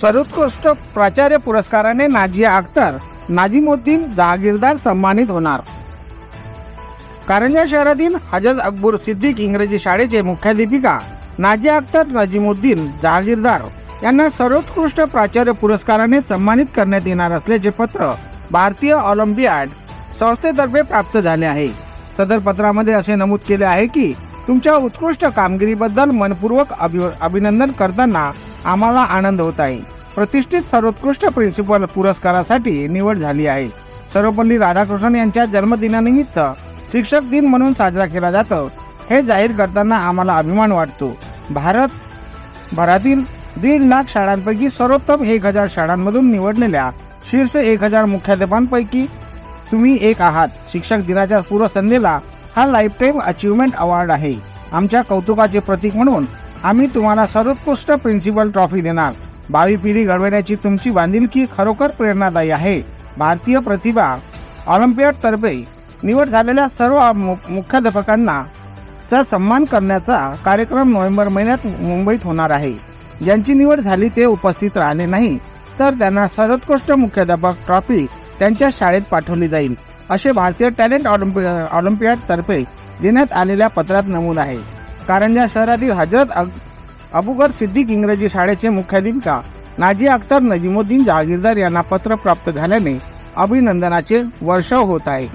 सर्वोत्कृष्ट प्राचार्य पुरस्काराने नाजिया अख्तर, नाजिमुद्दीन जहागीरदार सन्मानित होणार। कारंजा शहरातील हजरत अकबर सिद्दीक इंग्रजी शाळेचे मुख्याध्यापिका नाजिया अख्तर नाजिमुद्दीन जहागीरदार यांना सर्वोत्कृष्ट प्राचार्य पुरस्काराने सन्मानित करण्यात येणार असल्याचे पत्र भारतीय ऑलिम्पियाड संस्थेतर्फे प्राप्त झाले आहे। सदर पत्रामध्ये असे नमूद केले आहे की तुमच्या उत्कृष्ट कामगिरीबद्दल मनपूर्वक अभिनंदन करताना आम्हाला आनंद होत आहे। प्रतिष्ठित सर्वोत्कृष्ट प्रिन्सिपल पुरस्कारासाठी निवड झाली आहे। सर्वपल्ली राधाकृष्णन यांच्या जन्मदिनानिमित्त शिक्षक दिन म्हणून साजरा केला जातो, हे जाहीर करताना आम्हाला अभिमान वाटतो। भारतातील 1.5 लाख शाळांपैकी सर्वोत्तम 1000 शाळांमधून निवडलेल्या शीर्ष 1000 मुख्याध्यापकांपैकी तुम्ही एक आहात। शिक्षक दिनाच्या पूर्वसंध्येला हा लाईफटाईम अचीवमेंट अवॉर्ड आहे। आमच्या कौतुकाचे प्रतीक म्हणून आम्ही तुम्हाला सर्वोत्कृष्ट प्रिन्सिपल ट्रॉफी देणार। भावी पिढी घडवण्याची तुमची बांधिलकी खरोखर प्रेरणादायी आहे। भारतीय प्रतिभा ऑलिम्पियाड तर्फे निवड झालेल्या सर्व मुख्याध्यापकांना चा सन्मान करण्याचा कार्यक्रम नोव्हेंबर महिन्यात मुंबईत होणार आहे। ज्यांची निवड झाली ते उपस्थित राहिले नाही तर त्यांना सर्वोत्कृष्ट मुख्याध्यापक ट्रॉफी त्यांच्या शाळेत पाठवली जाईल, असे भारतीय टॅलेंट ऑलिम्पियाड तर्फे देण्यात आलेल्या पत्रात नमूद आहे। कारंजा शहरातील हजरत अबूकर सिद्दीक इंग्रजी शाळेचे मुख्याध्यापिका नाजिया अख्तर नाजिमुद्दीन जहागीरदार यांना पत्र प्राप्त झाल्याने अभिनंदनाचे वर्षाव होत आहे।